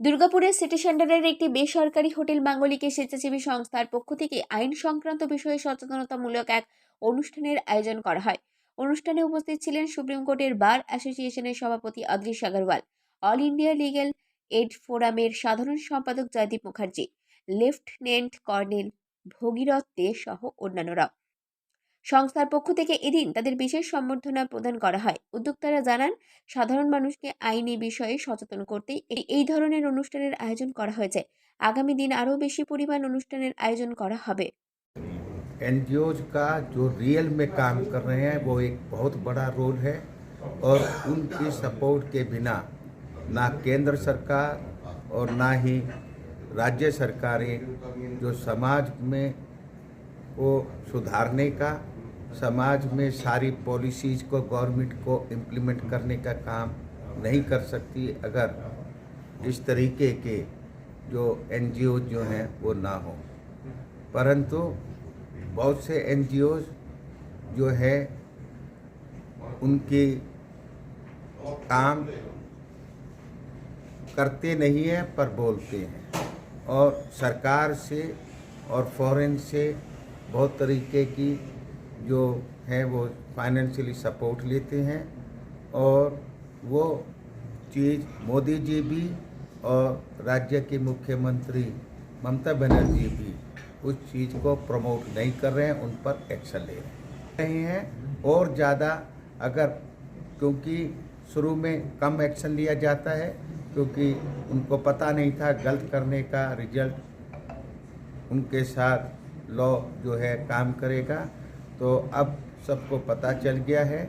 দুর্গাপুরের সিটি সেন্টারের একটি বেসরকারি হোটেল বাঙ্গলিকে স্বেচ্ছাসেবী সংস্থার পক্ষ থেকে আইন সংক্রান্ত বিষয়ে সচেতনতামূলক এক অনুষ্ঠানের আয়োজন করা হয়। অনুষ্ঠানে উপস্থিত ছিলেন সুপ্রিম কোর্টের বার অ্যাসোসিয়েশনের সভাপতি Adrish Agarwal, all India legal aid ফোরামের সাধারণ সম্পাদক জয়দীপ মুখার্জি, লেফটেন্যান্ট কর্নেল ভগীরথ দে সহ অন্যান্যরা। সংস্থার পক্ষ থেকে এদিন তাদের বিশেষ সম্বর্ধনা প্রদান করা হয়। উদ্যোক্তারা জানান, সাধারণ মানুষকে আইনি বিষয়ে সচেতন করতে এই ধরনের অনুষ্ঠানের আয়োজন করা হয়েছে। আগামী দিন আরও বেশি পরিমাণ অনুষ্ঠানের আয়োজন করা হবে। एनजीओज का जो रियल में काम कर रहे हैं वो एक बहुत बड़ा रोल है और उनकी सपोर्ट के बिना ना केंद्र सरकार और ना ही राज्य सरकारें जो समाज में को सुधारने का, समाज में सारी पॉलिसीज़ को गवर्नमेंट को इम्प्लीमेंट करने का काम नहीं कर सकती अगर इस तरीके के जो एनजीओ जो हैं वो ना हो। परंतु बहुत से एनजीओज जो है उनके काम करते नहीं हैं पर बोलते हैं और सरकार से और फॉरेन से बहुत तरीके की जो है वो फाइनेंशियली सपोर्ट लेते हैं और वो चीज़ मोदी जी भी और राज्य के मुख्यमंत्री ममता बनर्जी भी उस चीज़ को प्रमोट नहीं कर रहे हैं, उन पर एक्शन ले रहे हैं और ज़्यादा अगर, क्योंकि शुरू में कम एक्शन लिया जाता है क्योंकि उनको पता नहीं था गलत करने का रिजल्ट उनके साथ लॉ जो है काम करेगा। तो अब सबको पता चल गया है,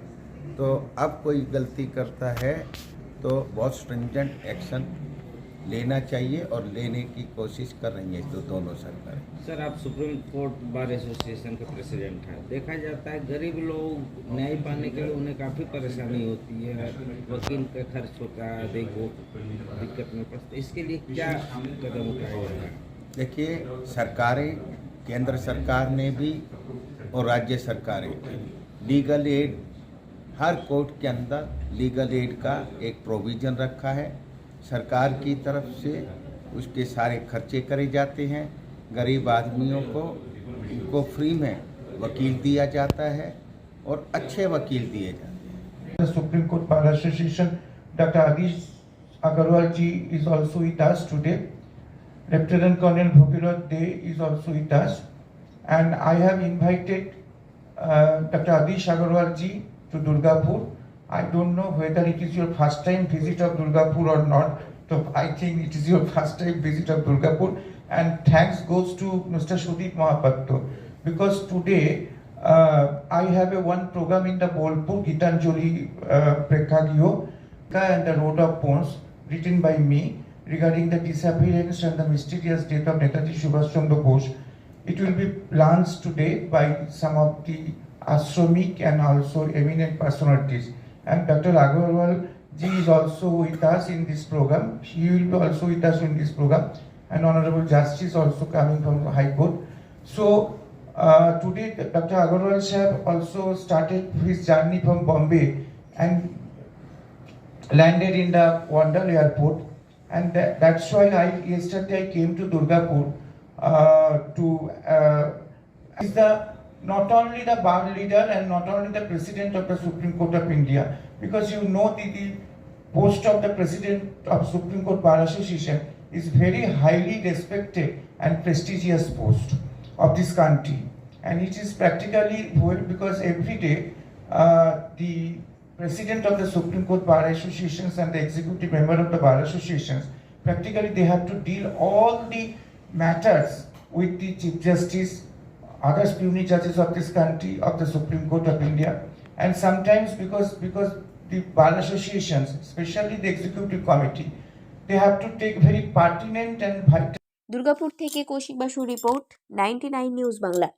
तो अब कोई गलती करता है तो बहुत स्ट्रिंजेंट एक्शन लेना चाहिए और लेने की कोशिश कर रही है तो दोनों सरकारें। सर, आप सुप्रीम कोर्ट बार एसोसिएशन के प्रेसिडेंट हैं। देखा जाता है गरीब लोग न्याय पाने के लिए उन्हें काफ़ी परेशानी होती है, वकील का खर्च होता है, देखो दिक्कत में पड़ता है। इसके लिए क्या कदम उठाया जाएगा? देखिए, सरकारें, केंद्र सरकार ने भी और राज्य सरकारें लीगल एड, हर कोर्ट के अंदर लीगल एड का एक प्रोविज़न रखा है। सरकार की तरफ से उसके सारे खर्चे करे जाते हैं। गरीब आदमियों को उनको फ्री में वकील दिया जाता है और अच्छे वकील दिए जाते हैं। Supreme Court Bar Association, Dr. Adish Agarwal ji is also with us today. Lieutenant Colonel Bhagirath De is also with us, and I have invited Dr. Adish Agarwal ji to Durgapur. I don't know whether it is your first time visit of Durgapur or not. So I think it is your first time visit of Durgapur, and thanks goes to Mr. Sudip Mahapatto because today I have one program in the Bolpur Gitanjali Prekagyo and the Road of Bones written by me regarding the disappearance and the mysterious death of Netaji Subhash Chandra Bose. It will be launched today by some of the ashramik and also eminent personalities. And Dr. Agarwal ji is also with us in this program. He will be also with us in this program. And Honorable Justice also coming from the High Court. So today Dr. Agarwal sahab also started his journey from Bombay and landed in the Wandal airport. And that's why yesterday I came to Durgapur is the not only the bar leader and not only the president of the Supreme Court of India, because you know the post of the president of Supreme Court Bar Association is very highly respected and prestigious post of this country, and it is practically because every day the president of the Supreme Court Bar Associations and the executive member of the Bar Associations practically they have to deal all the matters with the Chief Justice, other puny judges of this country, of the Supreme Court of India, and sometimes because the bar associations, especially the executive committee, they have to take very pertinent and vital. Durgapur থেকে কৌশিক বাসুর report, 99 news Bangla.